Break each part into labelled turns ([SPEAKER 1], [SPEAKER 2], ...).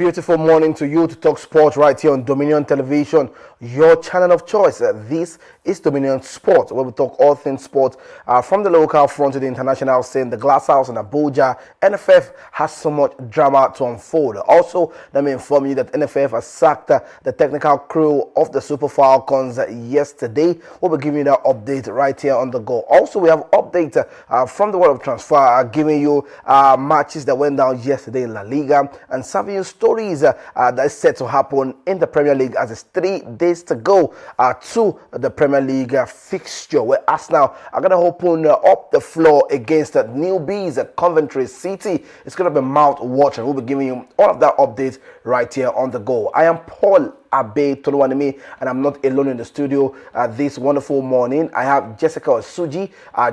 [SPEAKER 1] beautiful morning to you to talk sports right here on Dominion Television, your channel of choice. This is Dominion Sport, where we talk all things sport from the local front to the international scene. The Glass House in Abuja, NFF has so much drama to unfold. Also, let me inform you that NFF has sacked the technical crew of the Super Falcons yesterday. We'll be giving you that update right here on the go. Also, we have update from the world of transfer, giving you matches that went down yesterday in La Liga and serving you stories that is set to happen in the Premier League as it's 3 days to go to the Premier League fixture, where Arsenal are going to open up the floor against the newbies at Coventry City. It's going to be mouth-watering. We'll be giving you all of that updates right here on the go. I am Paul Abe Toluwanimi, and I'm not alone in the studio this wonderful morning. I have Jessica Osuji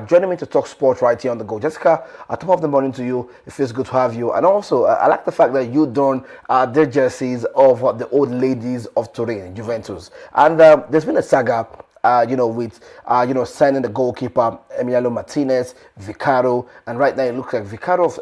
[SPEAKER 1] joining me to talk sports right here on the go. Jessica, top of the morning to you. It feels good to have you. And also, I like the fact that you don their jerseys of the old ladies of Turin, Juventus. And there's been a saga with signing the goalkeeper Emiliano Martinez, Vicario, and right now it looks like Vicario of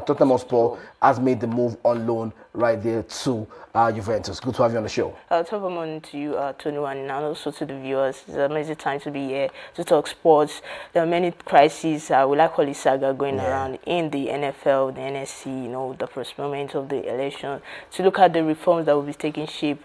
[SPEAKER 1] Tottenham Hotspur has made the move on loan right there to Juventus. Good to have you on the show.
[SPEAKER 2] Top of the morning to you, Tony, and also to the viewers. It's an amazing time to be here to talk sports. There are many crises, we like call it saga going around in the NFL, the NSC, the postponement of the election, to look at the reforms that will be taking shape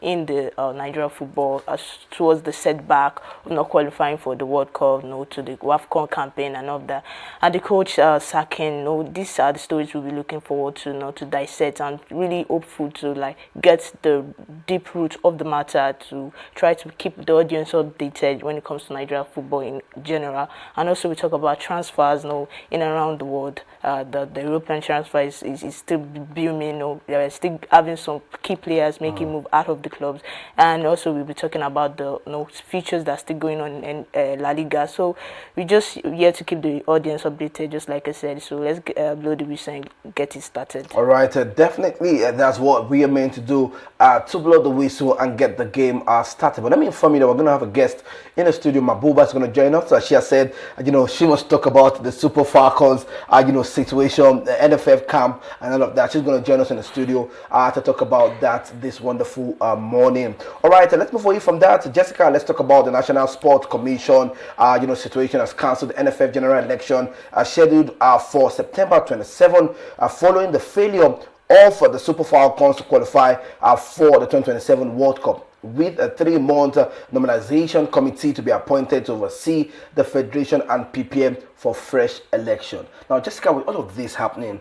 [SPEAKER 2] in the Nigeria football as towards the setback of not qualifying for the World Cup, to the WAFCON campaign and all that. And the coach sacking, these are the stories we'll be looking forward to, to dissect, and really hopeful to get the deep root of the matter, to try to keep the audience updated when it comes to Nigeria football in general. And also we talk about transfers in and around the world. The European transfer is still booming. They're still having some key players making move out of the clubs. And also we'll be talking about the features that's still going on in La Liga. So we just here to keep the audience updated, just like I said. So let's blow the whistle and get it started.
[SPEAKER 1] All right, definitely that's what we are meant to do, to blow the whistle and get the game started. But let me inform you that we're going to have a guest in the studio. Mabuba is going to join us. So she has said, she must talk about the Super Falcons, situation, the NFF camp, and all of that. She's going to join us in the studio to talk about that this wonderful morning. All right, let's move away from that. Jessica, let's talk about the National Sports Commission. Situation has cancelled the NFF general election scheduled for September 27, following the failure of the Super Falcons to qualify for the 2027 World Cup, with a 3-month nominalization committee to be appointed to oversee the federation and PPM for fresh election. Now, Jessica, with all of this happening,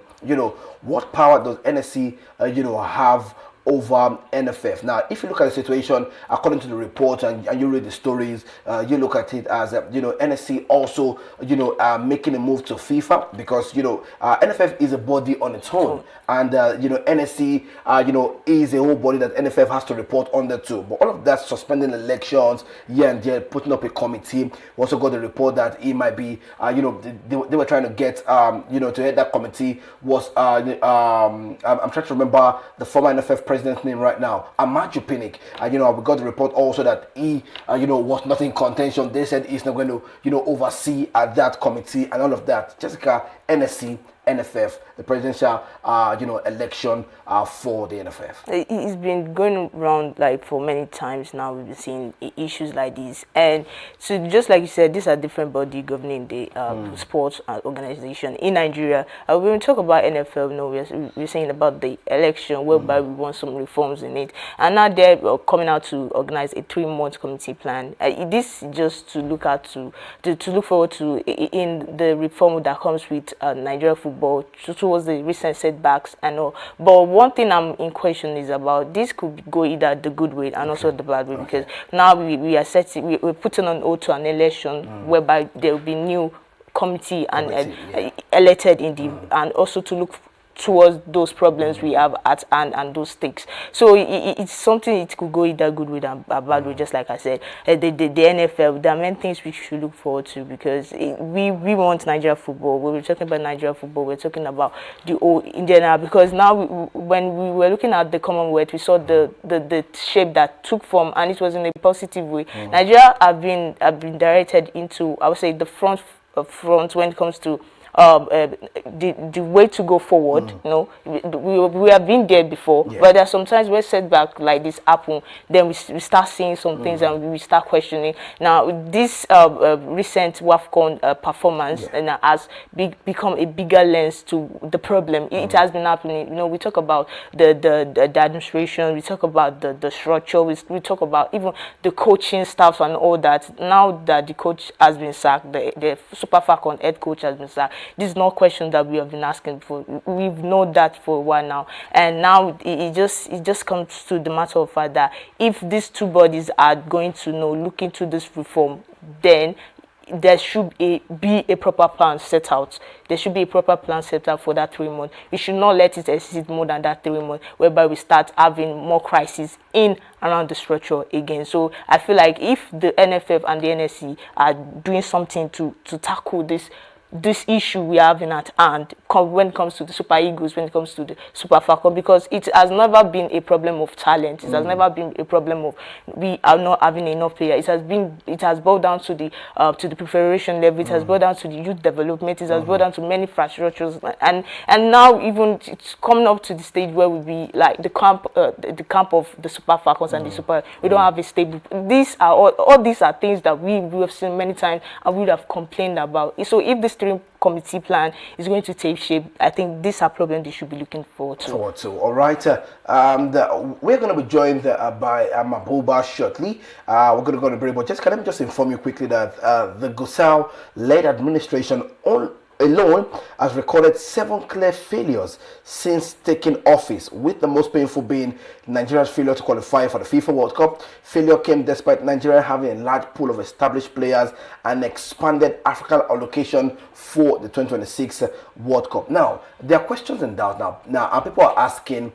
[SPEAKER 1] what power does NSC, have over NFF? Now, if you look at the situation according to the report and you read the stories, you look at it as NSC also making a move to FIFA, because NFF is a body on its own, and NSC is a whole body that NFF has to report under to. But all of that, suspending elections here and there, putting up a committee. We also got the report that it might be they were trying to get to head that committee was I'm trying to remember the former NFF president's name right now, Amaju Pinnick. We got the report also that he was not in contention. They said he's not going to oversee that committee and all of that. Jessica, NSC, NFF, the presidential election for the NFF.
[SPEAKER 2] It's been going around for many times now. We've been seeing issues like this, and so just like you said, these are different body governing the sports organization in Nigeria. When we talk about NFL, we're saying about the election, whereby we want some reforms in it, and now they're coming out to organize a 3-month committee plan. This is just to look at to look forward to in the reform that comes with Nigeria football towards the recent setbacks and all. But one thing I'm in question is about this could go either the good way and also the bad way, because now we're putting on hold to an election whereby there will be new committee and elected in the and also to look towards those problems we have at hand and those stakes. So it's something, it could go either good with and bad with, just like I said. The NFL, there are many things we should look forward to, because we want Nigeria football. When we're talking about Nigeria football, we're talking about the whole Indiana, because now when we were looking at the Commonwealth, we saw the shape that took form, and it was in a positive way. Nigeria have been directed into, I would say, the front when it comes to the way to go forward. You know, we have been there before, but there are sometimes where setback like this happen, then we start seeing some things and we start questioning. Now this recent WAFCON performance has become a bigger lens to the problem. It has been happening. You know, we talk about the administration, we talk about the structure, we talk about even the coaching staff and all that. Now that the coach has been sacked, the Super Falcon head coach has been sacked, this is not question that we have been asking for. We've known that for a while now, and now it just comes to the matter of fact that if these two bodies are going to look into this reform, then there should be a proper plan set out. There should be a proper plan set out for that 3 months. We should not let it exceed more than that 3 months, whereby we start having more crises in around the structure again. So I feel like if the NFF and the NSC are doing something to tackle this issue we have in at hand when it comes to the Super Eagles, when it comes to the Super Falcon, because it has never been a problem of talent. It has never been a problem of we are not having enough players. It has boiled down to the preparation level. It has boiled down to the youth development. It has boiled down to many infrastructures, and now even it's coming up to the stage where we be like the camp of the Super Falcons and the Super. We don't have a stable. These are all these are things that we have seen many times and we would have complained about. So if this committee plan is going to take shape, I think these are problems they should be looking forward to.
[SPEAKER 1] All right. We're going to be joined by Mabuba shortly. We're going to go on a break, but let me just inform you quickly that the Gusau-led administration alone has recorded 7 clear failures since taking office, with the most painful being Nigeria's failure to qualify for the FIFA World Cup. Failure came despite Nigeria having a large pool of established players and expanded African allocation for the 2026 World Cup. Now, there are questions and doubts now, and people are asking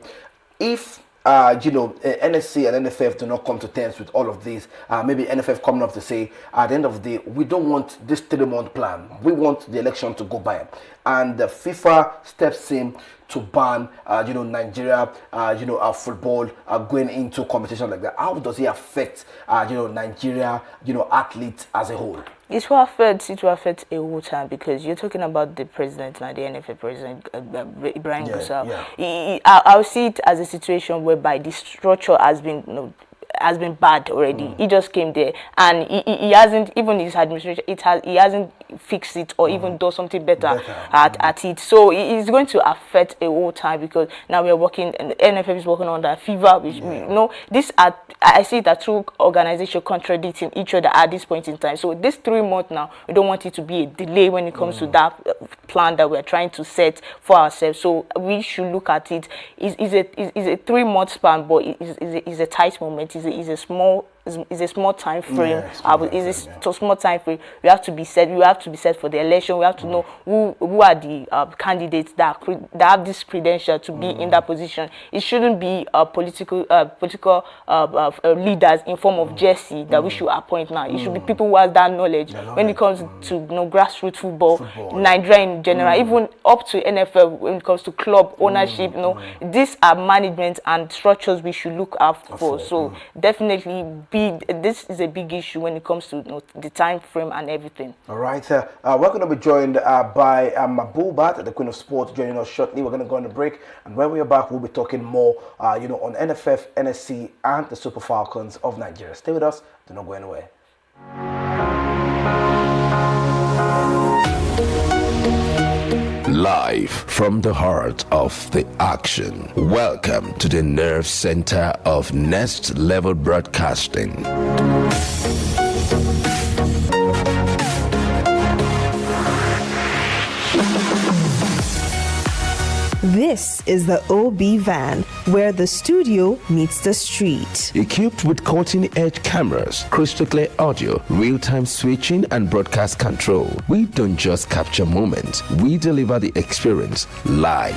[SPEAKER 1] if NSC and NFF do not come to terms with all of this. Maybe NFF coming up to say, at the end of the day, we don't want this 3-month plan. We want the election to go by. And the FIFA steps in to ban, Nigeria, football going into competition like that. How does it affect, Nigeria, athletes as a whole?
[SPEAKER 2] It will affect a whole time, because you're talking about the president, like the NFF president, Ibrahim Gusau. I'll see it as a situation whereby the structure has been bad already. He just came there and he hasn't, even his administration, he hasn't fixed it or even done something better at it. So it's going to affect a whole time, because now we are working, and the NFF is working on that FIFA, which I see that two organizations contradicting each other at this point in time. So this 3 months now, we don't want it to be a delay when it comes to that plan that we're trying to set for ourselves. So we should look at it. It's a 3 month span, but it's a tight moment. It's a small time frame. It's a small time frame. We have to be set for the election. We have to know who are the candidates that have this credential to be in that position. It shouldn't be political leaders in form of Jesse that we should appoint now. It should be people who have that knowledge when it comes to grassroots football, Nigeria in general, even up to NFL when it comes to club ownership. These are management and structures we should look out for. So definitely this is a big issue when it comes to the time frame and everything.
[SPEAKER 1] All right. We're going to be joined by Mabuba, the Queen of Sports, joining us shortly. We're going to go on a break, and when we are back, we'll be talking more, on NFF, NSC, and the Super Falcons of Nigeria. Stay with us. Do not go anywhere.
[SPEAKER 3] Live from the heart of the action. Welcome to the nerve center of Next Level Broadcasting.
[SPEAKER 4] This is the OB van, where the studio meets the street.
[SPEAKER 3] Equipped with cutting-edge cameras, crystal clear audio, real-time switching, and broadcast control, we don't just capture moments, we deliver the experience live.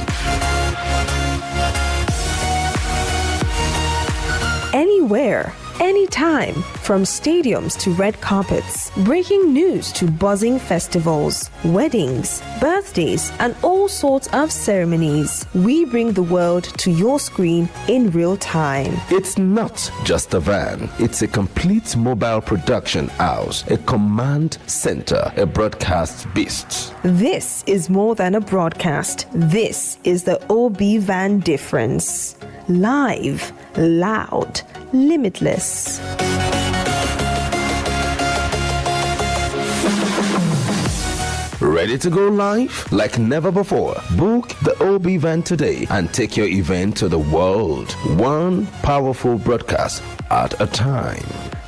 [SPEAKER 4] Anywhere, anytime, from stadiums to red carpets, breaking news to buzzing festivals, weddings, birthdays, and all sorts of ceremonies. We bring the world to your screen in real time.
[SPEAKER 3] It's not just a van, it's a complete mobile production house, a command center, a broadcast beast.
[SPEAKER 4] This is more than a broadcast. This is the OB Van difference. Live, loud, limitless.
[SPEAKER 3] Ready to go live like never before? Book the OB Van today and take your event to the world. One powerful broadcast at a time.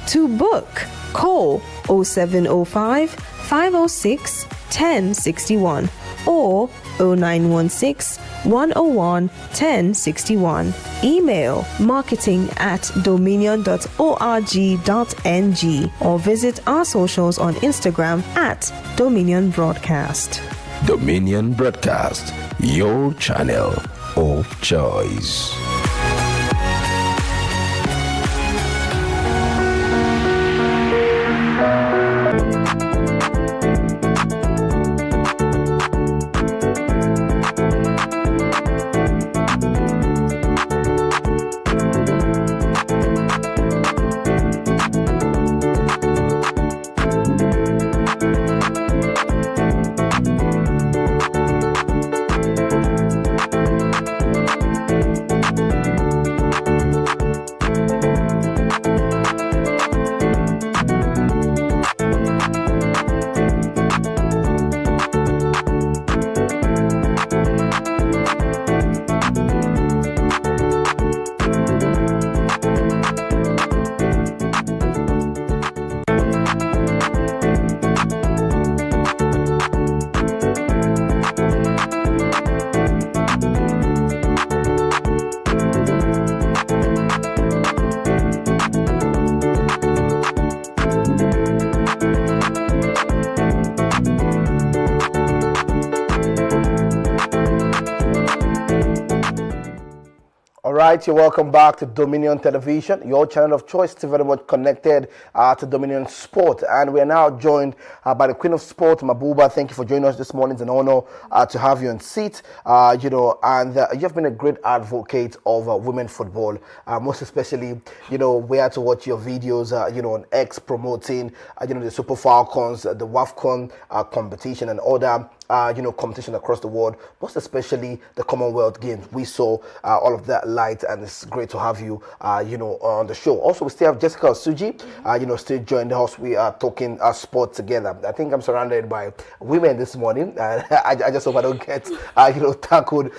[SPEAKER 4] To book, call 0705 506 1061 or 0916 101 1061. Email marketing@dominion.org.ng or visit our socials on Instagram @Dominion Broadcast.
[SPEAKER 3] Dominion Broadcast, your channel of choice.
[SPEAKER 1] Right, you're welcome back to Dominion Television, your channel of choice. Still very much connected to Dominion Sport, and we are now joined by the Queen of Sport, Mabuba. Thank you for joining us this morning. It's an honor to have you on seat. And you've been a great advocate of women football, most especially, we had to watch your videos, on X promoting, the Super Falcons, the WAFCON competition, and other competition across the world, most especially the Commonwealth Games. We saw all of that light, and it's great to have you, on the show. Also, we still have Jessica Osuji, still joined us. We are talking sport together. I think I'm surrounded by women this morning. I just hope I don't get, tackled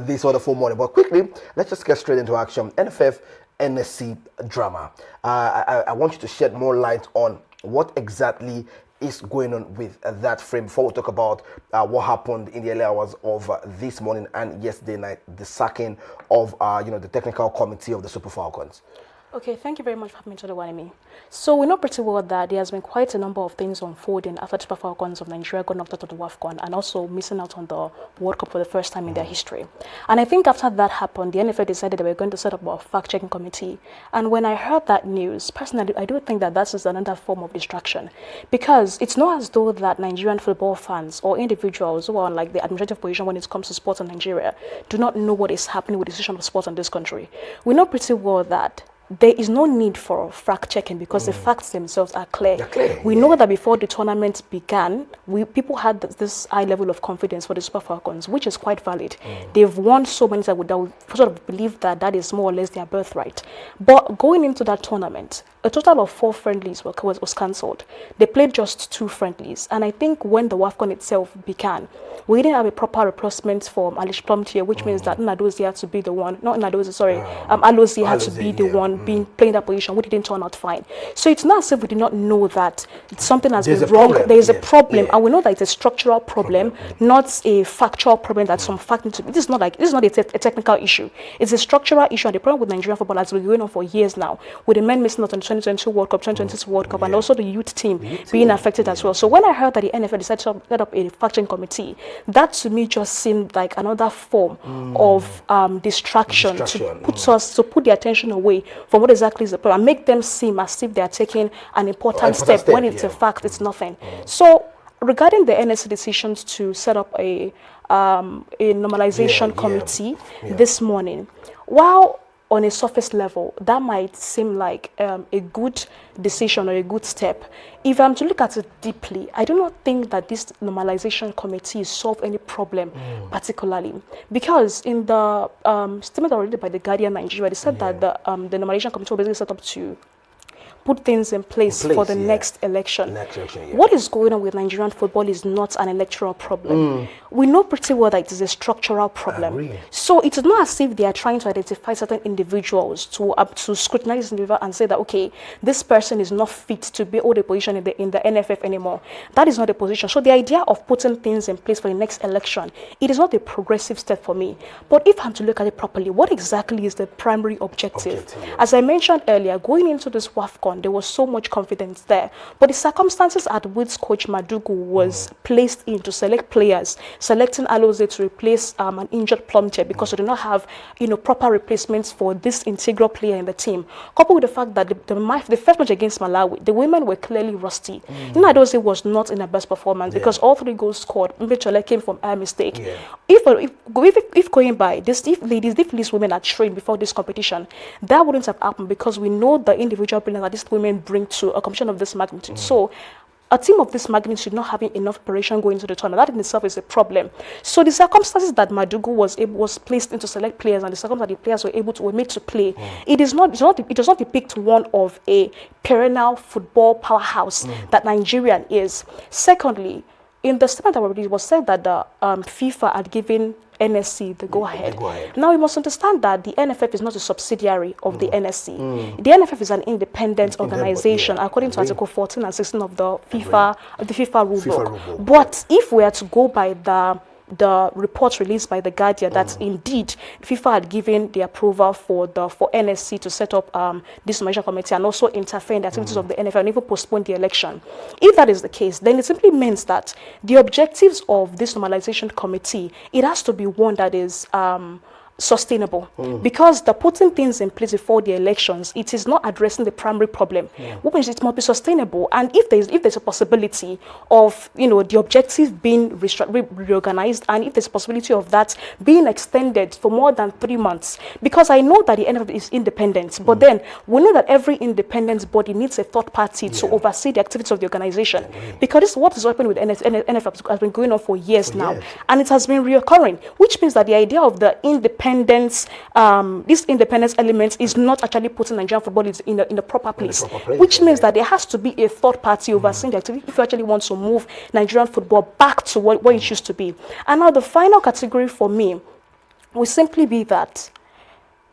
[SPEAKER 1] this wonderful morning. But quickly, let's just get straight into action. NFF NSC drama. I want you to shed more light on what exactly is going on with that frame before we talk about what happened in the early hours of this morning and yesterday night, the sacking of the technical committee of the Super Falcons.
[SPEAKER 5] Okay, thank you very much for having me to the Wanimi. So we know pretty well that there has been quite a number of things unfolding after the Super Falcons of Nigeria got knocked out of the WAFCON and also missing out on the World Cup for the first time in their history. And I think after that happened, the NFF decided they were going to set up a fact-checking committee. And when I heard that news, personally, I do think that that is another form of distraction, because it's not as though that Nigerian football fans or individuals who are on like the administrative position when it comes to sports in Nigeria do not know what is happening with the decision of sports in this country. We know pretty well that there is no need for fact-checking because the facts themselves are clear. We know that before the tournament began, people had this high level of confidence for the Super Falcons, which is quite valid. They've won so many that would sort of believe that that is more or less their birthright. But going into that tournament, a total of 4 friendlies was cancelled. They played just 2 friendlies. And I think when the WAFCON itself began, we didn't have a proper replacement for Alish Plumtier, which means that Nnadozie had to be the one, not Nnadozie, sorry, Alozie had to be the one playing that position, which didn't turn out fine. So it's not as if we did not know that something has been wrong. There is a problem, and we know that it's a structural problem, not a factual problem that some fact into. This is not a technical issue. It's a structural issue, and the problem with Nigerian football has been going on for years now, with the men missing out on 2022 World Cup, 2022 World Cup, and also the youth team being affected as well. So when I heard that the NFL decided to set up a fact-checking committee, that to me just seemed like another form of distraction to put the attention away from what exactly is the problem and make them seem as if they are taking an important step when it's a fact, it's nothing. So regarding the NSC decisions to set up a normalization committee this morning, while on a surface level, that might seem like a good decision or a good step. If I'm to look at it deeply, I do not think that this normalization committee solve any problem particularly. Because in the statement already by the Guardian Nigeria, they said that the normalization committee was basically set up to put things in place for the next election. What is going on with Nigerian football is not an electoral problem. We know pretty well that it is a structural problem. So it's not as if they are trying to identify certain individuals to scrutinize this individual and say that, okay, this person is not fit to be hold a position in the NFF anymore. That is not the position. So the idea of putting things in place for the next election, it is not a progressive step for me. But if I'm to look at it properly, what exactly is the primary objective? As I mentioned earlier, going into this WAFCON, there was so much confidence there. But the circumstances at which Coach Madugu was placed in to select players, selecting Alozie to replace an injured Plumtier because we do not have proper replacements for this integral player in the team, coupled with the fact that the first match against Malawi, the women were clearly rusty. Alozie was not in her best performance because all 3 goals scored, Mbechole, came from her mistake. If going by this, if these women are trained before this competition, that wouldn't have happened because we know the individual brilliance that these women bring to a competition of this magnitude. So a team of this magnitude not having enough preparation going into the tournament, that in itself is a problem. So the circumstances that Madugu was placed in to select players and the circumstances that the players were made to play, it does not depict one of a perennial football powerhouse that Nigeria is. Secondly, in the statement that it was said that the FIFA had given NSC the go-ahead. Now, we must understand that the NFF is not a subsidiary of the NSC. The NFF is an independent organization, according to Article 14 and 16 of the FIFA rulebook. But if we are to go by the report released by the Guardian that indeed FIFA had given the approval for NSC to set up this normalization committee and also interfere in the activities of the NFL and even postpone the election. If that is the case, then it simply means that the objectives of this normalization committee, it has to be one that is sustainable, because the putting things in place before the elections, it is not addressing the primary problem, which means it must be sustainable. And if there's a possibility of the objective being reorganized, and if there's a possibility of that being extended for more than 3 months, because I know that the NFF is independent, but then we know that every independent body needs a third party to oversee the activities of the organization, because this is what is happening with NFF has been going on for years now, and it has been reoccurring, which means that the idea of the this independence element is not actually putting Nigerian football in a proper place, which means that there has to be a third party overseeing the activity if you actually want to move Nigerian football back to what it used to be. And now the final category for me will simply be that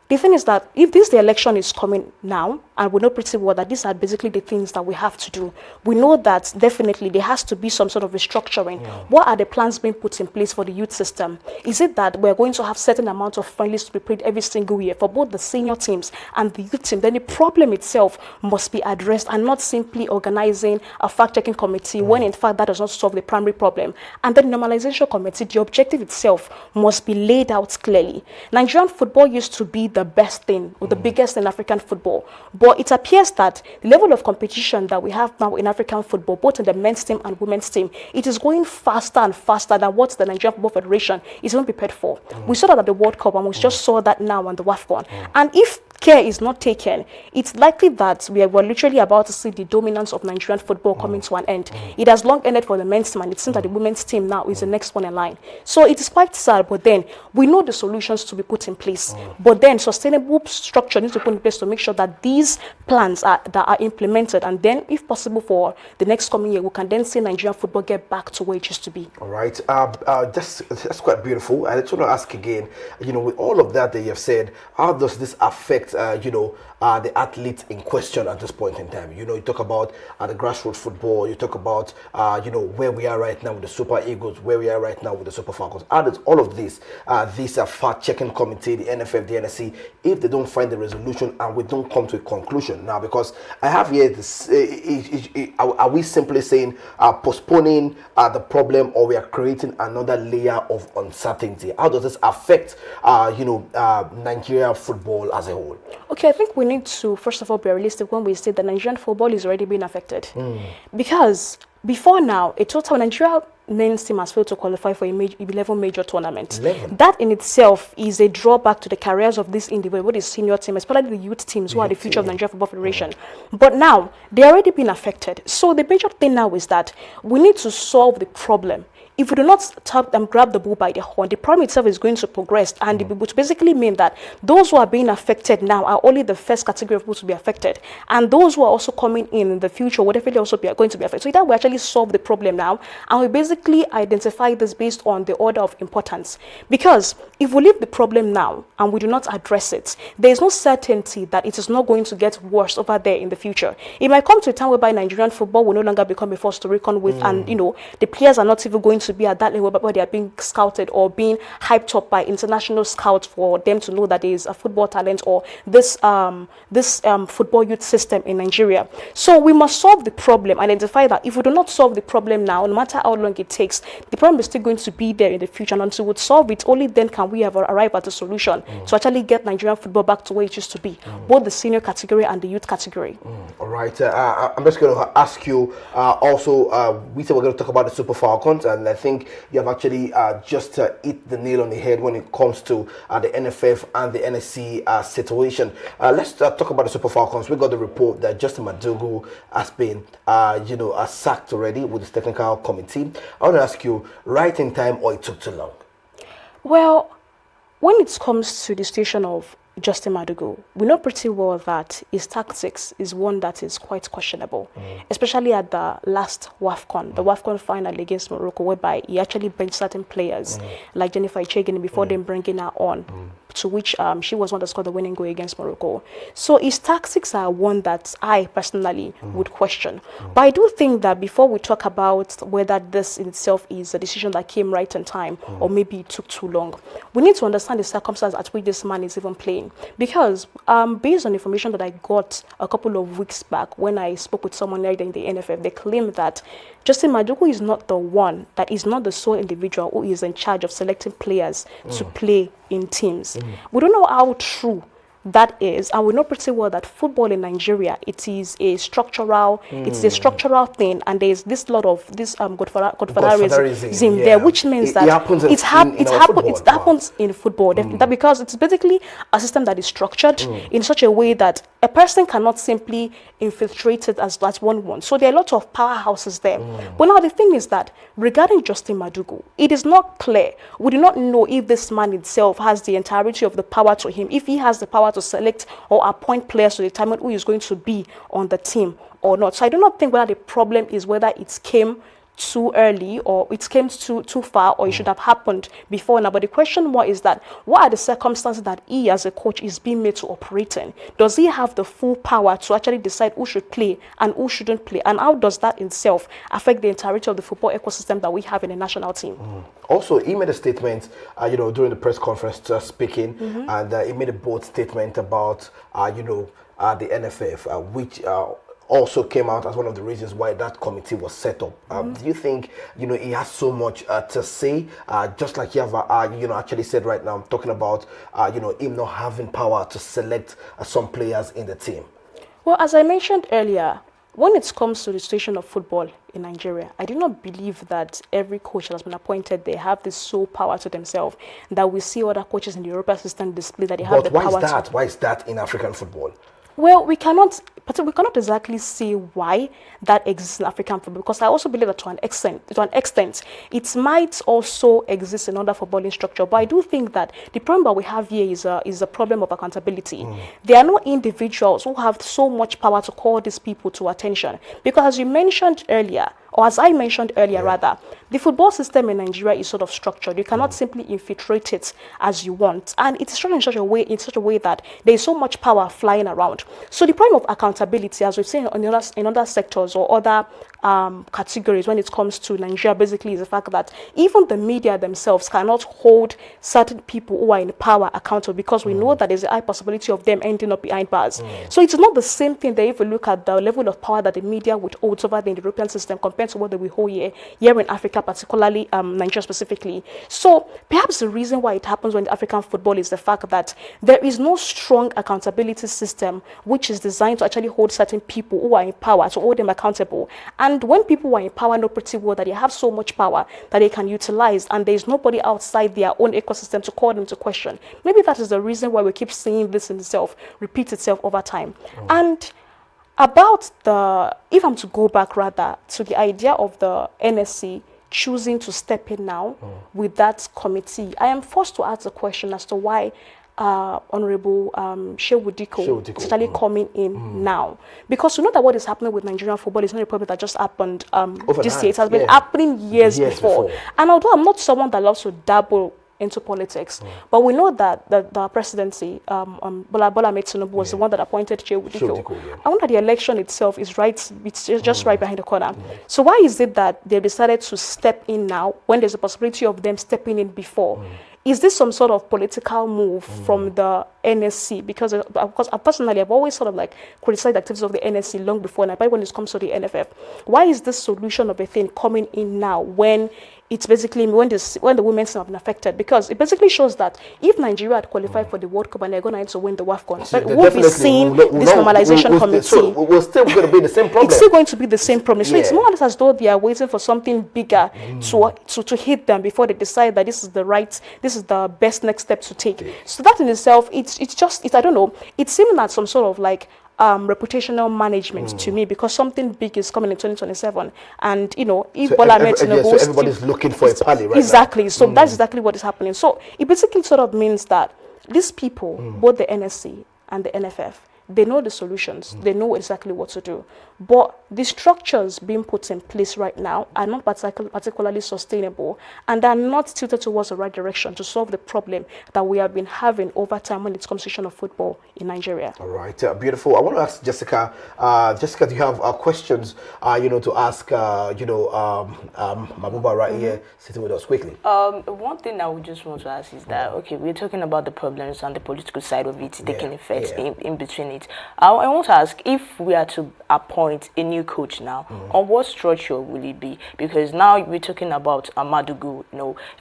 [SPEAKER 5] the thing is that if the election is coming now, and we know pretty well that these are basically the things that we have to do, we know that definitely there has to be some sort of restructuring. What are the plans being put in place for the youth system? Is it that we're going to have certain amount of friendlies to be played every single year for both the senior teams and the youth team? Then the problem itself must be addressed, and not simply organizing a fact-checking committee when in fact that does not solve the primary problem. And then the normalization committee, the objective itself must be laid out clearly. Nigerian football used to be the best thing, or the biggest in African football. But it appears that the level of competition that we have now in African football, both in the men's team and women's team, it is going faster and faster than what the Nigerian Football Federation is even prepared for. We saw that at the World Cup, and we just saw that now on the WAFCON. And if care is not taken, it's likely that we're literally about to see the dominance of Nigerian football coming to an end. It has long ended for the men's team, and it seems that the women's team now is the next one in line. So it is quite sad, but then we know the solutions to be put in place. But then sustainable structure needs to be put in place to make sure that these plans that are implemented, and then if possible for the next coming year, we can then see Nigerian football get back to where it used to be.
[SPEAKER 1] All right, that's quite beautiful. And I just want to ask again, with all of that you have said, how does this affect the athletes in question at this point in time. You know, you talk about the grassroots football, you talk about, you know, where we are right now with the Super Eagles, where we are right now with the Super Falcons. How does all of this, these are fact-checking committee, the NFF, the NSC, if they don't find the resolution and we don't come to a conclusion now? Because I have here this, are we simply saying postponing the problem, or we are creating another layer of uncertainty? How does this affect, you know, Nigeria football as a whole?
[SPEAKER 5] Okay, I think we need to, first of all, be realistic when we say that Nigerian football is already being affected. Because before now, a total Nigeria men's team has failed to qualify for 11 major tournaments. 11. That in itself is a drawback to the careers of this individual, the senior team, especially the youth teams who are the future of Nigeria Football Federation. But now, they're already been affected. So the major thing now is that we need to solve the problem. If we do not stop them, grab the bull by the horn, the problem itself is going to progress, and it would basically mean that those who are being affected now are only the first category of people to be affected, and those who are also coming in the future will definitely also be going to be affected. So either we actually solve the problem now, and we basically identify this based on the order of importance. Because if we leave the problem now and we do not address it, there is no certainty that it is not going to get worse over there in the future. It might come to a time whereby Nigerian football will no longer become a force to reckon with, and you know, the players are not even going to be at that level where they are being scouted or being hyped up by international scouts for them to know that there is a football talent or this football youth system in Nigeria. So we must solve the problem, identify that if we do not solve the problem now, no matter how long it takes, the problem is still going to be there in the future, and until we solve it, only then can we arrive at a solution to actually get Nigerian football back to where it used to be, both the senior category and the youth category.
[SPEAKER 1] All right, I'm just going to ask you also, we said we're going to talk about the Super Falcons, and I think you have actually just hit the nail on the head when it comes to the NFF and the NSC situation. Let's talk about the Super Falcons. We got the report that Justin Madugu has been, you know, sacked already with his technical committee. I want to ask you, right in time or it took too long?
[SPEAKER 5] Well, when it comes to the situation of Justin Madugu, we know pretty well that his tactics is one that is quite questionable, especially at the last WAFCON, the WAFCON final against Morocco, whereby he actually benched certain players like Jennifer Ichegini before them bringing her on, to which she was one that scored the winning goal against Morocco. So his tactics are one that I personally would question. But I do think that before we talk about whether this in itself is a decision that came right in time or maybe it took too long, we need to understand the circumstances at which this man is even playing. Because based on information that I got a couple of weeks back when I spoke with someone earlier in the NFF, they claim that Justin Madugu is not the one, that is not the sole individual who is in charge of selecting players to play in teams. We don't know how true that is, and we know pretty well that football in Nigeria, it is a structural, it's a structural thing, and there's this lot of this godfatherism there, which means that it happens in football, that because it's basically a system that is structured in such a way that a person cannot simply infiltrate it as one wants. So there are a lot of powerhouses there. But now the thing is that regarding Justin Madugu, it is not clear. We do not know if this man itself has the entirety of the power to him, if he has the power to select or appoint players to determine who is going to be on the team or not. So I do not think whether the problem is whether it came too early or it came too far, or it should have happened before now. But the question more is that what are the circumstances that he as a coach is being made to operate in? Does he have the full power to actually decide who should play and who shouldn't play? And how does that in itself affect the entirety of the football ecosystem that we have in the national team?
[SPEAKER 1] Also, he made a statement, you know, during the press conference speaking, and he made a bold statement about, you know, the NFF, which also came out as one of the reasons why that committee was set up. Do you think, you know, he has so much to say, just like you have, you know, actually said right now, I'm talking about, you know, him not having power to select some players in the team?
[SPEAKER 5] Well, as I mentioned earlier, when it comes to the situation of football in Nigeria, I do not believe that every coach that has been appointed, they have this sole power to themselves, that we see other coaches in the European system display that they have the power.
[SPEAKER 1] But why is that in African football?
[SPEAKER 5] Well, we cannot exactly see why that exists in African football, because I also believe that to an extent, it might also exist in other footballing structure. But I do think that the problem that we have here is a problem of accountability. There are no individuals who have so much power to call these people to attention, because as you mentioned earlier, or as I mentioned earlier rather, the football system in Nigeria is sort of structured. You cannot simply infiltrate it as you want, and it's structured in such a way that there is so much power flying around. So the problem of accountability, as we've seen in other sectors or other categories when it comes to Nigeria, basically is the fact that even the media themselves cannot hold certain people who are in power accountable, because we know that there's a high possibility of them ending up behind bars. So it's not the same thing that if you look at the level of power that the media would hold over the European system compared to what they will hold here in Africa, particularly Nigeria specifically. So perhaps the reason why it happens when African football is the fact that there is no strong accountability system which is designed to actually hold certain people who are in power, to hold them accountable. And when people who are in power know pretty well that they have so much power that they can utilize, and there is nobody outside their own ecosystem to call them to question, maybe that is the reason why we keep seeing this in itself repeat itself over time. And about if I'm to go back rather to the idea of the NSC choosing to step in now with that committee, I am forced to ask the question as to why Honorable Shehu Diko is actually coming in now. Because you know that what is happening with Nigerian football is not a problem that just happened this year. It has been happening years before. And although I'm not someone that loves to dabble into politics, but we know that the presidency, Bola Ahmed Tinubu was the one that appointed Shehu Diko. I wonder the election itself is right, it's just right behind the corner. So why is it that they decided to step in now when there's a possibility of them stepping in before? Is this some sort of political move from the NSC? Because personally, I've always sort of like criticized the activities of the NSC long before, and I when it comes to the NFF. Why is this solution of a thing coming in now when it's basically when the women's have been affected? Because it basically shows that if Nigeria had qualified for the World Cup and they're going to win the WAFCON, we'll be seeing this normalization committee.
[SPEAKER 1] So we're still going to be the same problem.
[SPEAKER 5] It's still going to be the same problem. So it's more or less as though they are waiting for something bigger to hit them before they decide that this is the best next step to take. So that in itself, it's I don't know, it's similar to some sort of like reputational management to me, because something big is coming in 2027, and if Bola Ahmed Tinubu,
[SPEAKER 1] so everybody's looking for a pally right
[SPEAKER 5] exactly
[SPEAKER 1] now.
[SPEAKER 5] So that's exactly what is happening. So it basically sort of means that these people, both the NSC and the NFF, they know the solutions, they know exactly what to do, but the structures being put in place right now are not particularly sustainable, and are not tilted towards the right direction to solve the problem that we have been having over time when it comes to of football in Nigeria.
[SPEAKER 1] All right, beautiful. I want to ask Jessica. Jessica, do you have questions, to ask, Mabuba right here sitting with us quickly?
[SPEAKER 2] One thing I would just want to ask is that, okay, we're talking about the problems and the political side of it taking effect in between it. I want to ask, if we are to appoint a new coach now, on what structure will it be? Because now we're talking about Madugu.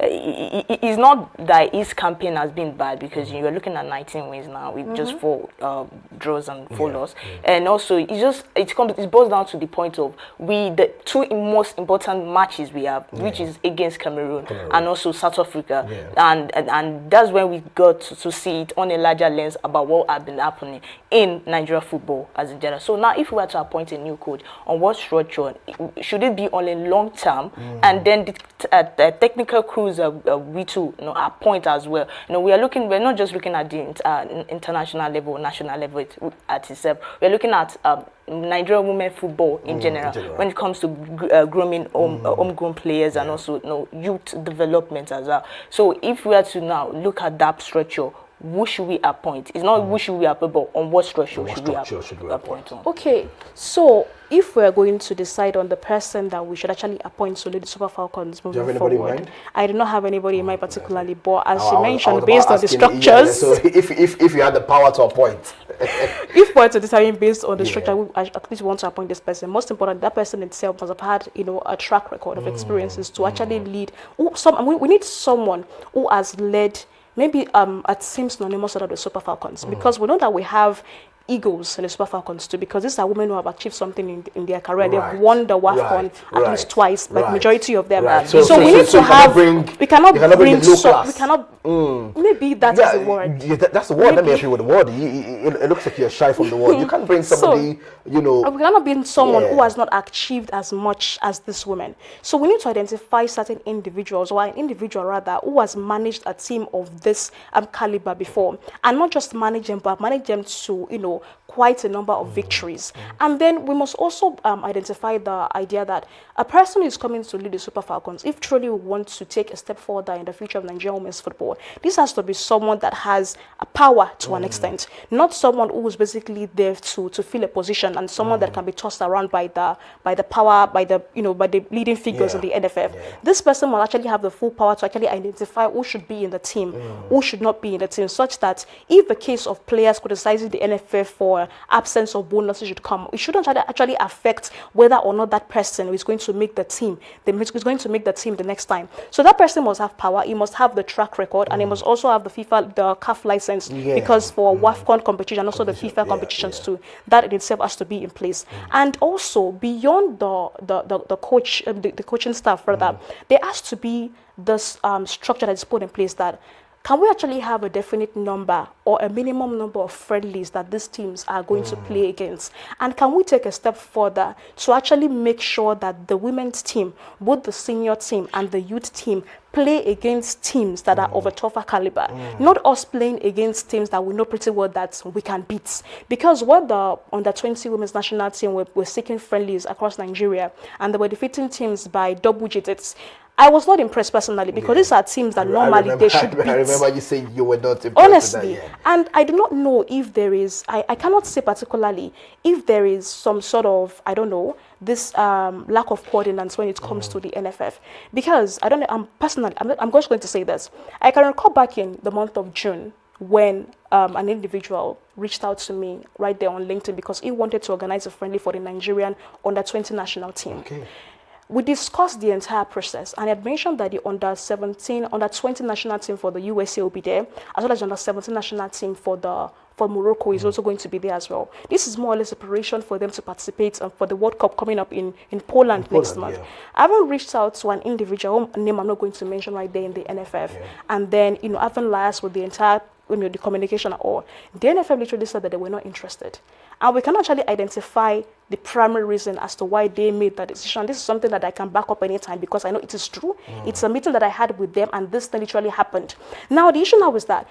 [SPEAKER 2] It's not that his campaign has been bad, because you're looking at 19 wins now with just 4 draws and 4 losses, and also it boils down to the point of the 2 most important matches we have, which is against Cameroon and also South Africa, and that's when we got to see it on a larger lens about what has been happening in Nigeria football as in general. So now, if we were to appoint a new coach, on what structure should it be on a long term, and then the technical crews we too appoint as well? We're not just looking at the international level, national level at itself. We're looking at Nigerian women football in general when it comes to grooming homegrown players and also youth development as well. So if we are to now look at that structure, who should we appoint? It's not who should we appoint, but on what structure should we appoint on?
[SPEAKER 5] Okay, so if we're going to decide on the person that we should actually appoint to lead the Super Falcons moving forward, do you have anybody in mind? I do not have anybody in mind particularly, but as you mentioned, based on the structures.
[SPEAKER 1] So if you had the power to appoint,
[SPEAKER 5] if we're to determine based on the structure, we at least want to appoint this person. Most important, that person itself must have had a track record of experiences to actually lead. We need someone who has led maybe a team synonymous with the Super Falcons, because we know that we have egos in the Super Falcons too, because these are women who have achieved something in their career. They've won the WAFCON at least twice, like majority of them. So we need to have. We cannot bring. We cannot. Maybe that is the word.
[SPEAKER 1] That's the word. Let me help you with the word. It looks like you're shy from the word. You can't bring somebody. We
[SPEAKER 5] cannot bring someone who has not achieved as much as this woman. So we need to identify certain individuals, or an individual rather, who has managed a team of this caliber before, and not just manage them, but manage them to quite a number of victories. And then we must also identify the idea that a person is coming to lead the Super Falcons. If truly we want to take a step further in the future of Nigerian women's football, this has to be someone that has a power to an extent, not someone who is basically there to fill a position, and someone that can be tossed around by the power, by the leading figures in the NFF. This person will actually have the full power to actually identify who should be in the team, who should not be in the team, such that if the case of players criticizing the NFF for absence of bonuses should come, it shouldn't actually affect whether or not that person is going to make the team. Is going to make the team the next time. So that person must have power. He must have the track record, and he must also have the CAF license, because for WAFCON competition, also the FIFA competitions too, that in itself has to be in place. And also beyond the coaching staff, rather, there has to be this structure that is put in place that can we actually have a definite number or a minimum number of friendlies that these teams are going to play against? And can we take a step further to actually make sure that the women's team, both the senior team and the youth team, play against teams that are of a tougher caliber, not us playing against teams that we know pretty well that we can beat? Because when the under-20 women's national team were seeking friendlies across Nigeria and they were defeating teams by double digits, I was not impressed personally, because these are teams that normally they should beat.
[SPEAKER 1] I remember you saying you were not impressed.
[SPEAKER 5] Honestly,
[SPEAKER 1] with that,
[SPEAKER 5] and I do not know if there is, I cannot say particularly if there is some sort of, I don't know, this lack of coordinates when it comes to the NFF. Because I don't know, I'm just going to say this. I can recall back in the month of June when an individual reached out to me right there on LinkedIn because he wanted to organize a friendly for the Nigerian under-20 national team. Okay. We discussed the entire process, and I had mentioned that the under-20 national team for the USA will be there, as well as the under-17 national team for Morocco is also going to be there as well. This is more or less a preparation for them to participate for the World Cup coming up in Poland next month. I haven't reached out to an individual name I'm not going to mention right there in the NFF, and then I haven't liaised with the entire the communication at all. The NFF literally said that they were not interested. And we can actually identify the primary reason as to why they made that decision. This is something that I can back up anytime because I know it is true. It's a meeting that I had with them, and this thing literally happened. Now, the issue now is that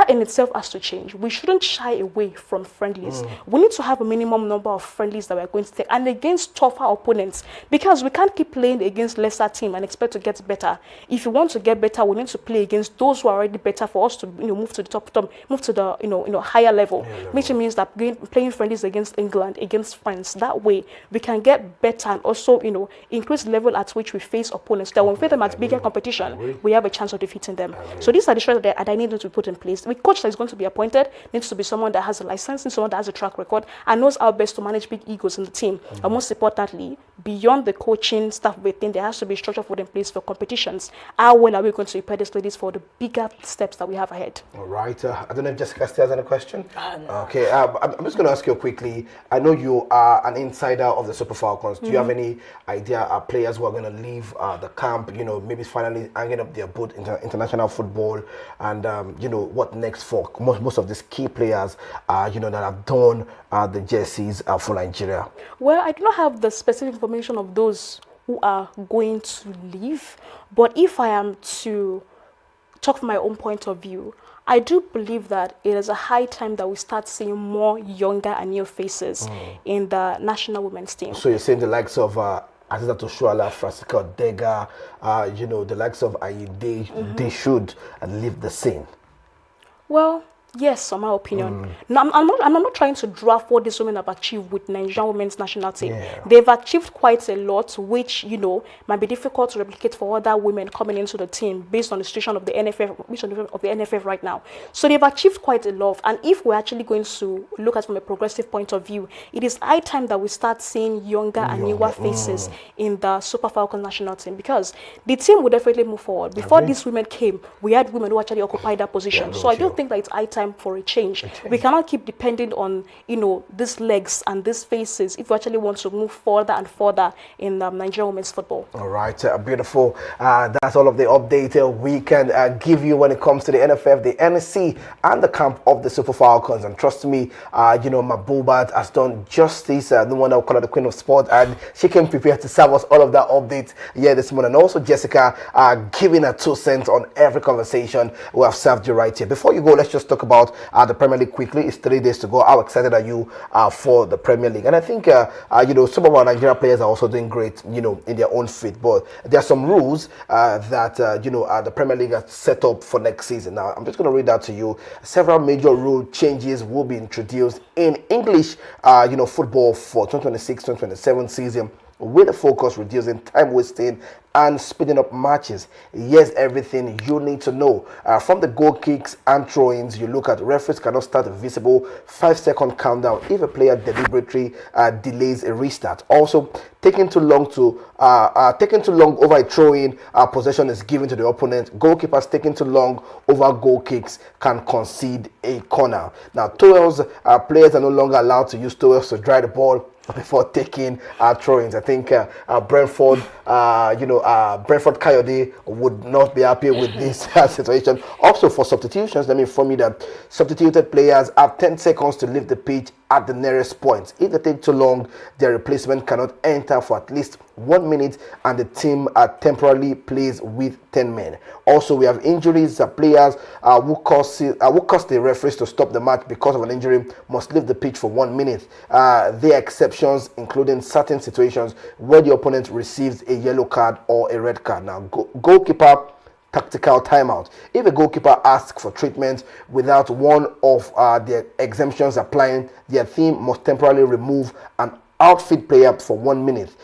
[SPEAKER 5] in itself has to change. We shouldn't shy away from friendlies. We need to have a minimum number of friendlies that we're going to take, and against tougher opponents, because we can't keep playing against lesser teams and expect to get better. If you want to get better, we need to play against those who are already better for us to move to the top, move to the higher level, which means that playing friendlies against England, against France, that way we can get better and also increase the level at which we face opponents. That when we face them at bigger competition, we have a chance of defeating them. So these are the strategies that I need to put in place. The coach that is going to be appointed needs to be someone that has a license, and someone that has a track record and knows how best to manage big egos in the team. And most importantly, beyond the coaching staff within, there has to be structure put in place for competitions. How well are we going to prepare these ladies for the bigger steps that we have ahead?
[SPEAKER 1] All right. I don't know if Jessica still has any question. No. Okay. I'm just going to ask you quickly. I know you are an insider of the Super Falcons. Do you have any idea players who are going to leave the camp? Maybe finally hanging up their boot into international football, and what next for most of these key players, that have done the jerseys for Nigeria?
[SPEAKER 5] Well, I do not have the specific information of those who are going to leave, but if I am to talk from my own point of view, I do believe that it is a high time that we start seeing more younger and new faces in the national women's team. So
[SPEAKER 1] you're saying the likes of Aziza Toshuala, Francisca Odega, the likes of Ayinde, they should leave the scene?
[SPEAKER 5] Well, yes, in my opinion. No, I'm not trying to draft what these women have achieved with Nigerian women's national team. They've achieved quite a lot, which might be difficult to replicate for other women coming into the team based on the situation of the NFF right now. So they've achieved quite a lot. And if we're actually going to look at it from a progressive point of view, it is high time that we start seeing younger and newer faces in the Super Falcons national team, because the team will definitely move forward. Before these women came, we had women who actually occupied that position. So I don't think that it's high time for a change. We cannot keep depending on these legs and these faces if we actually want to move further and further in Nigerian women's football. All
[SPEAKER 1] right, beautiful. That's all of the update we can give you when it comes to the NFF, the NSC, and the camp of the Super Falcons. And trust me, Mabubat has done justice. The one that we call her the Queen of Sport, and she came prepared to serve us all of that update here this morning. And also Jessica giving her 2 cents on every conversation we have served you right here. Before you go, let's just talk about about the Premier League quickly. It's 3 days to go. How excited are you for the Premier League? And I think some of our Nigerian players are also doing great, in their own fit. But there are some rules that the Premier League has set up for next season. Now, I'm just going to read that to you. Several major rule changes will be introduced in English, football for 2026-2027 season, with a focus reducing time wasting and speeding up matches. Here's everything you need to know. From the goal kicks and throw-ins, you look at referees cannot start a visible 5-second countdown if a player deliberately delays a restart. Also, taking too long over a throw-in, possession is given to the opponent. Goalkeepers taking too long over goal kicks can concede a corner. Now, towels, players are no longer allowed to use towels to dry the ball before taking throw-ins. I think Brentford Coyote would not be happy with this situation. Also, for substitutions, let me inform you that substituted players have 10 seconds to leave the pitch at the nearest point. If they take too long, their replacement cannot enter for at least 1 minute, and the team temporarily plays with 10 men. Also, we have injuries. Players who cause the referees to stop the match because of an injury must leave the pitch for 1 minute. There are exceptions, including certain situations where the opponent receives a yellow card or a red card. Now, goalkeeper tactical timeout. If a goalkeeper asks for treatment without one of the exemptions applying, their team must temporarily remove an outfield player for 1 minute.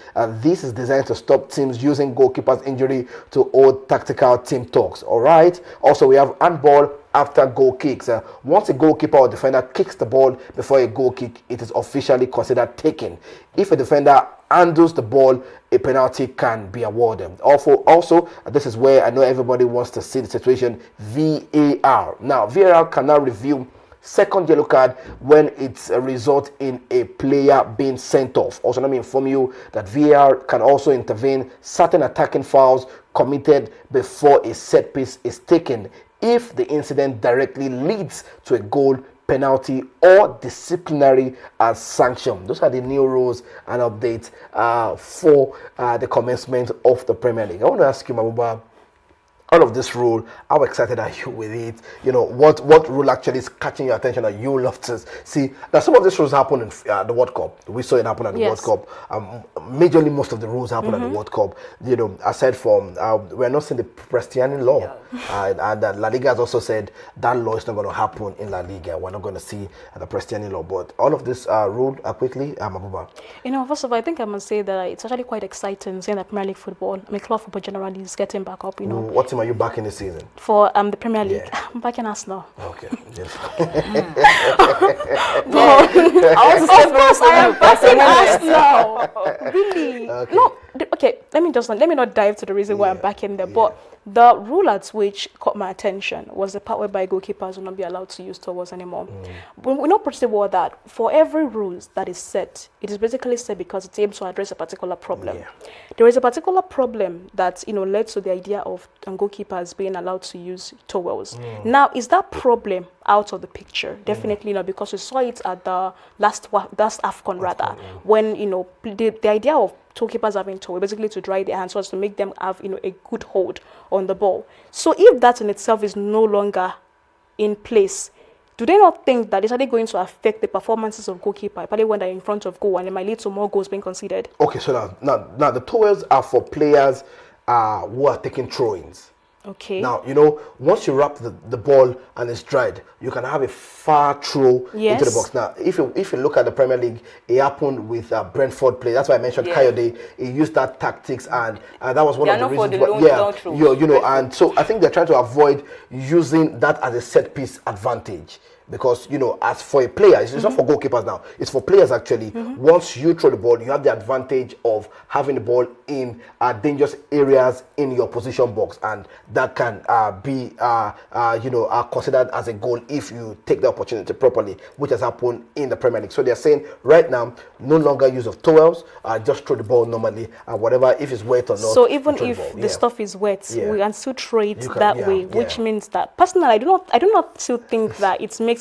[SPEAKER 1] This is designed to stop teams using goalkeeper's injury to hold tactical team talks. All right. Also, we have handball after goal kicks. Once a goalkeeper or defender kicks the ball before a goal kick, it is officially considered taken. If a defender handles the ball, a penalty can be awarded. Also, this is where I know everybody wants to see the situation, VAR. Now, VAR can now review second yellow card when it's a result in a player being sent off. Also, let me inform you that VAR can also intervene certain attacking fouls committed before a set piece is taken if the incident directly leads to a goal, penalty, or disciplinary sanction. Those are the new rules and updates for the commencement of the Premier League. I want to ask you, Mabuba, all of this rule, how excited are you with it? What rule actually is catching your attention that you love to see? Now, some of these rules happen in the World Cup. We saw it happen at the World Cup. Majorly, most of the rules happen at the World Cup. Aside from, we're not seeing the Prestiani law. And La Liga has also said that law is not going to happen in La Liga. We're not going to see the Prestiani law. But all of this rule, quickly, Mabuba.
[SPEAKER 5] First of all, I think I must say that it's actually quite exciting seeing that Premier League football, club football generally is getting back up,
[SPEAKER 1] What team are you backing this season?
[SPEAKER 5] For the Premier League, I'm backing Arsenal.
[SPEAKER 1] Okay. Yes.
[SPEAKER 5] Of course, I am backing Arsenal. Really?
[SPEAKER 1] Okay.
[SPEAKER 5] No. Okay. Let me not dive to the reason why I'm backing them, but the rule at which caught my attention was the part whereby goalkeepers will not be allowed to use towels anymore. But we know pretty well that for every rule that is set, it is basically set because it aims to address a particular problem. Yeah. There is a particular problem that led to the idea of goalkeepers being allowed to use towels. Now, is that problem out of the picture? Definitely not, because we saw it at the last AFCON rather, when the idea of goalkeepers having towel basically to dry their hands was to make them have a good hold on the ball. So if that in itself is no longer in place, do they not think that it's actually going to affect the performances of goalkeeper, particularly when they're in front of goal, and it might lead to more goals being conceded? Okay,
[SPEAKER 1] so now the towels are for players who are taking throw-ins.
[SPEAKER 5] Okay.
[SPEAKER 1] Now, once you wrap the ball and it's dried, you can have a far throw into the box. Now, if you look at the Premier League, it happened with Brentford play. That's why I mentioned Coyote. He used that tactics, and that was one of the reasons. And so I think they're trying to avoid using that as a set piece advantage. Because, as for a player, it's not for goalkeepers now, it's for players actually. Once you throw the ball, you have the advantage of having the ball in dangerous areas in your position box, and that can be considered as a goal if you take the opportunity properly, which has happened in the Premier League. So they're saying right now, no longer use of towels, just throw the ball normally, and whatever, if it's wet or not.
[SPEAKER 5] So even if the stuff is wet, we can still throw it that way, which means that, personally, I do not still think that it makes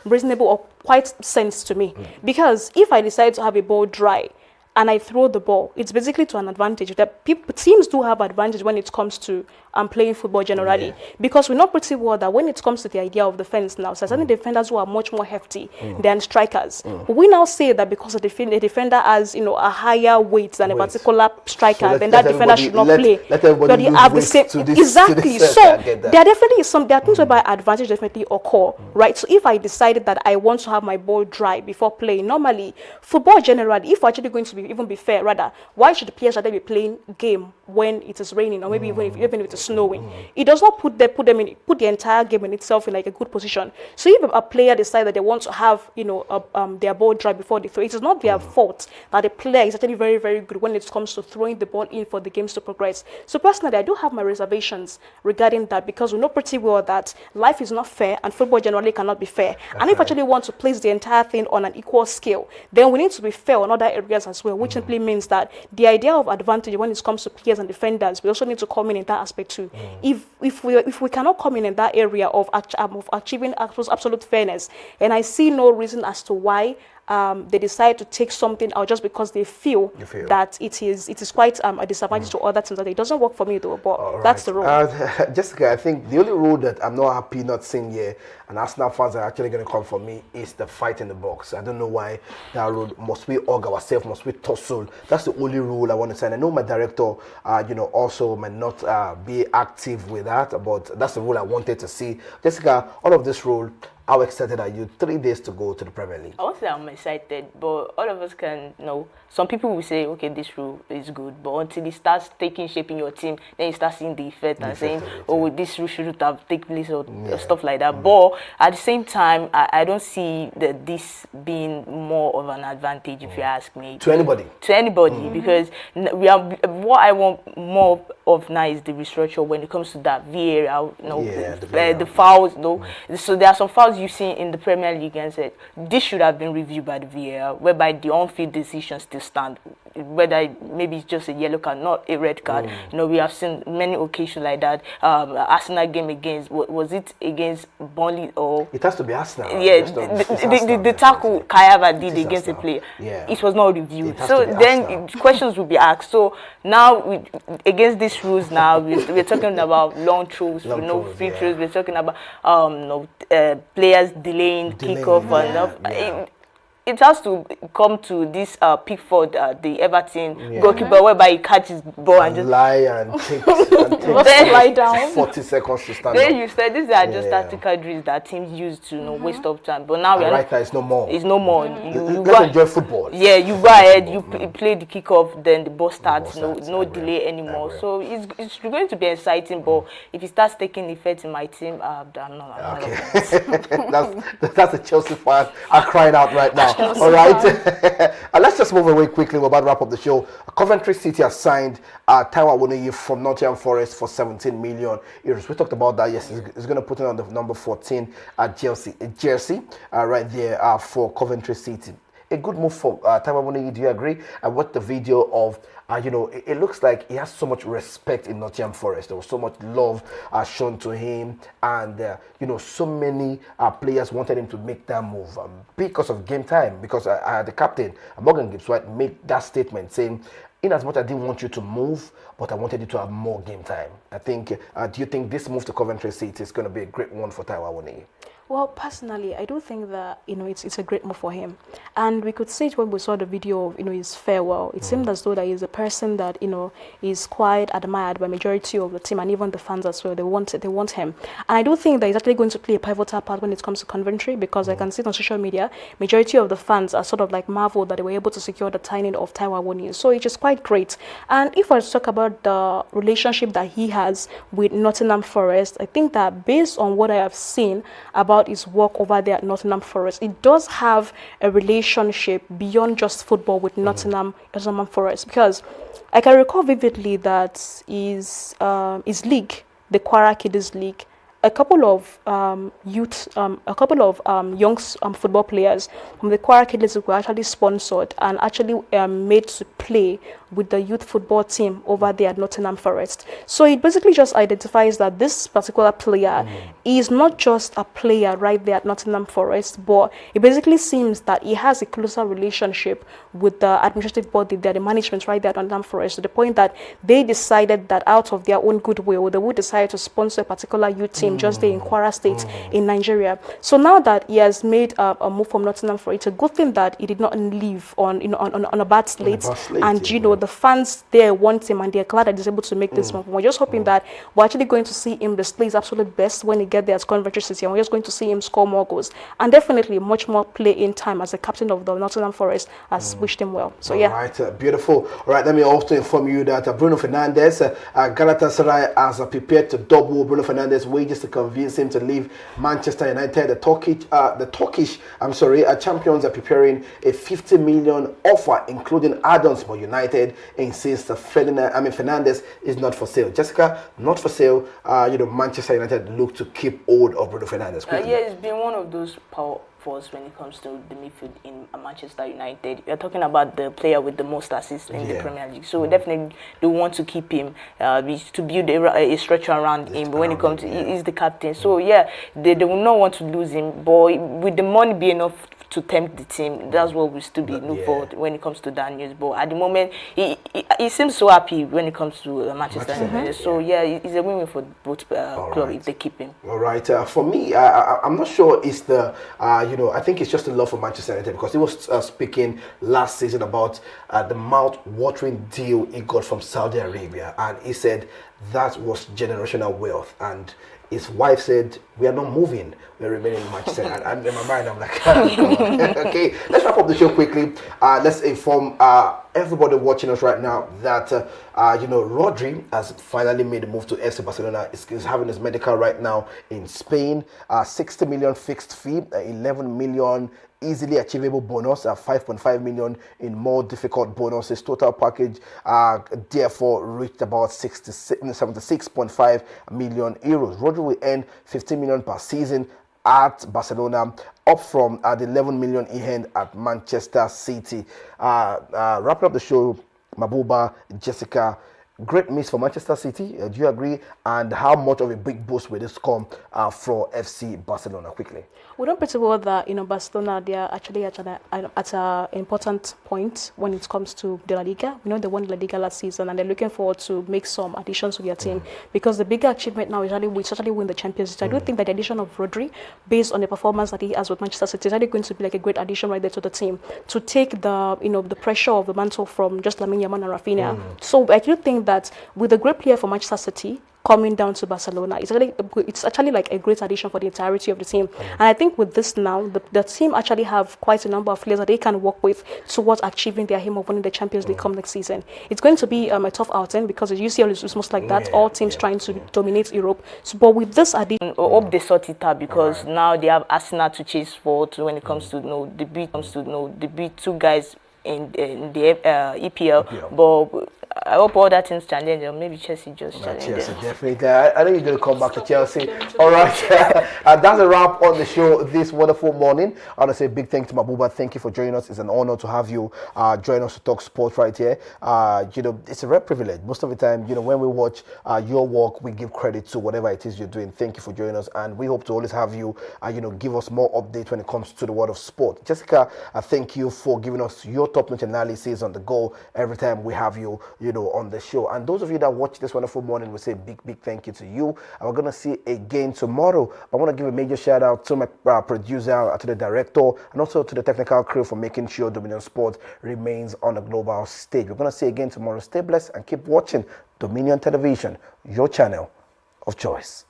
[SPEAKER 5] reasonable or quite sense to me, because if I decide to have a ball dry and I throw the ball, it's basically to an advantage. That teams do have advantage when it comes to playing football generally. Because we know pretty well that when it comes to the idea of defense now, so certain defenders who are much more hefty than strikers. But we now say that because the defender has, you know, a higher weight than a particular striker,
[SPEAKER 1] So
[SPEAKER 5] then that defender should not play.
[SPEAKER 1] Let everybody
[SPEAKER 5] But have the same exactly. So there are definitely there are things whereby advantage definitely occur, right? So if I decided that I want to have my ball dry before playing, normally football generally, if we're actually going to be fair, rather, why should the players rather be playing game when it is raining or maybe even if it is snowing? It does not put the entire game in itself in like a good position. So if a player decides that they want to have, you know, their ball dry before they throw, it is not their fault that the player is actually very, very good when it comes to throwing the ball in for the games to progress. So personally, I do have my reservations regarding that, because we know pretty well that life is not fair and football generally cannot be fair. And if we actually want to place the entire thing on an equal scale, then we need to be fair on other areas as well, which simply means that the idea of advantage when it comes to players and defenders, we also need to come in that aspect too. If we cannot come in that area of achieving absolute fairness, and I see no reason as to why they decide to take something out just because they feel that it is quite a disadvantage to other teams. That it doesn't work for me though, but that's the rule.
[SPEAKER 1] Jessica, I think the only rule that I'm not happy not seeing here, and Arsenal fans are actually going to come for me, is the fight in the box. I don't know why that rule. Must we hug ourselves? Must we tussle? That's the only rule I want to say. And I know my director, you know, also might not be active with that, but that's the rule I wanted to see. Jessica, all of this rule, how excited are you? 3 days to go to the Premier League.
[SPEAKER 2] I won't say I'm excited, but all of us can know. Some people will say, okay, this rule is good, but until it starts taking shape in your team, then you start seeing the effect and saying, oh, this rule shouldn't have taken place or stuff like that. But at the same time, I don't see this being more of an advantage, if you ask me.
[SPEAKER 1] To anybody?
[SPEAKER 2] To anybody, because what I want more of now is the restructure when it comes to that VAR, you know, the fouls, you know. So there are some fouls you've seen in the Premier League and said this should have been reviewed by the VAR, whereby the on-field decisions still stand, whether maybe it's just a yellow card, not a red card. You know, we have seen many occasions like that. Arsenal game against, was it against Burnley or?
[SPEAKER 1] It has to be Arsenal.
[SPEAKER 2] Yeah, the tackle Kayava did against a player, it was not reviewed. So then questions will be asked. So now against these rules, now we're talking about long throws, free throws. We're talking about players delaying kickoff and it has to come to this Pickford, the Everton goalkeeper, whereby he catches ball and just
[SPEAKER 1] lie and takes lie down 40 seconds to stand
[SPEAKER 2] then
[SPEAKER 1] up.
[SPEAKER 2] You said these are just tactical drills that teams use to waste of time. But now
[SPEAKER 1] right now it's no more.
[SPEAKER 2] It's no more.
[SPEAKER 1] Let's enjoy football.
[SPEAKER 2] Yeah, you go ahead, you play the kickoff, then the ball starts. No delay anymore. So it's going to be exciting. But if it starts taking effect in my team, I'm not.
[SPEAKER 1] Okay. that's a Chelsea fan are crying out right now. All right. Let's just move away quickly. We're about to wrap up the show. Coventry City has signed Taiwo Awoniyi from Nottingham Forest for 17 million euros. We talked about that. Yes, he's going to put it on the number 14 jersey right there for Coventry City. A good move for Taiwo Awoniyi. Do you agree? I watched the video of it looks like he has so much respect in Nottingham Forest. There was so much love shown to him, and so many players wanted him to make that move because of game time. Because the captain, Morgan Gibbs-White, made that statement saying, "In as much I didn't want you to move, but I wanted you to have more game time." I think. Do you think this move to Coventry City is going to be a great one for Taiwo Awoniyi?
[SPEAKER 5] Well, personally, I do think that it's a great move for him, and we could see it when we saw the video of his farewell. It seemed as though that he's a person that is quite admired by majority of the team and even the fans as well. They want him, and I do think that he's actually going to play a pivotal part when it comes to Coventry, because I can see it on social media. Majority of the fans are sort of like marveled that they were able to secure the signing of Taiwo Awoniyi. So it's just quite great. And if I talk about the relationship that he has with Nottingham Forest, I think that based on what I have seen about his work over there at Nottingham Forest, it does have a relationship beyond just football with Nottingham Forest, because I can recall vividly that his league, the Kwara Kiddies League, a couple of young football players from the Kwara Kiddies were actually sponsored and actually made to play with the youth football team over there at Nottingham Forest. So it basically just identifies that this particular player is not just a player right there at Nottingham Forest, but it basically seems that he has a closer relationship with the administrative body there, the management right there at Nottingham Forest, to the point that they decided that out of their own goodwill, they would decide to sponsor a particular youth team just there in Kwara State in Nigeria. So now that he has made a move from Nottingham Forest, it's a good thing that he did not leave on a bad slate, and the fans there want him and they're glad that he's able to make this move. We're just hoping that we're actually going to see him display his absolute best when he gets there at Coventry City, and we're just going to see him score more goals and definitely much more play in time as the captain of the Nottingham Forest has wished him well. So yeah.
[SPEAKER 1] All right, beautiful. All right, let me also inform you that Bruno Fernandes, Galatasaray has prepared to double Bruno Fernandes' wages to convince him to leave Manchester United. The Turkish champions are preparing a 50 million offer, including add-ons, but United insists that Fernandes is not for sale. Jessica, not for sale. Manchester United look to keep hold of Bruno Fernandes.
[SPEAKER 2] Yeah, it's been one of those power force when it comes to the midfield in Manchester United. We're talking about the player with the most assists in the Premier League, so we definitely do want to keep him, to build a structure around him. But when it comes to, he's the captain, so yeah, they will not want to lose him. But with the money being enough to tempt the team, that's what we still be looking for when it comes to that news. But at the moment, he seems so happy when it comes to Manchester United. So yeah, it's a win-win for both clubs if they keep him.
[SPEAKER 1] All right, for me, I'm not sure it's the I think it's just a love for Manchester United, because he was speaking last season about the mouth-watering deal he got from Saudi Arabia, and he said that was generational wealth, and his wife said, "We are not moving, we're remaining in Manchester." And in my mind, I'm like, okay, let's wrap up the show quickly. Let's inform everybody watching us right now that Rodri has finally made a move to FC Barcelona. He's having his medical right now in Spain. 60 million fixed fee, 11 million easily achievable bonus, 5.5 million in more difficult bonuses. Total package therefore reached about 76.5 million euros. Rodri will earn 15 million per season at Barcelona, up from the 11 million he earned at Manchester City. Wrapping up the show, Mabuba, Jessica, great miss for Manchester City. Do you agree? And how much of a big boost will this come for FC Barcelona? Quickly.
[SPEAKER 5] We know pretty well that Barcelona, they are actually at an important point when it comes to the La Liga. We know they won La Liga last season, and they're looking forward to make some additions to their team, because the bigger achievement now is actually win the Champions League. I do think that the addition of Rodri, based on the performance that he has with Manchester City, is actually going to be like a great addition right there to the team to take the the pressure of the mantle from just Lamine Yamal and Rafinha. So I do think that with a great player for Manchester City coming down to Barcelona, it's actually like a great addition for the entirety of the team. And I think with this now, the team actually have quite a number of players that they can work with towards achieving their aim of winning the Champions League come next season. It's going to be a tough outing, because the UCL is most like that. All teams trying to dominate Europe. So, but with this addition,
[SPEAKER 2] I hope they sort it out, because now they have Arsenal to chase for when it comes to the big two guys in the EPL. But I hope all that things challenge, or maybe Chelsea just challenge.
[SPEAKER 1] Chelsea, definitely. I know you're going to come back to Chelsea. All right. That's a wrap on the show this wonderful morning. I want to say a big thank you to Mabuba. Thank you for joining us. It's an honor to have you join us to talk sports right here. It's a rare privilege. Most of the time, when we watch your work, we give credit to whatever it is you're doing. Thank you for joining us, and we hope to always have you, give us more updates when it comes to the world of sport. Jessica, thank you for giving us your top-notch analysis on the go every time we have you, on the show. And those of you that watch this wonderful morning, we say big thank you to you. And we're going to see again tomorrow. I want to give a major shout out to my producer, to the director, and also to the technical crew for making sure Dominion Sport remains on the global stage. We're going to see again tomorrow. Stay blessed and keep watching Dominion Television, your channel of choice.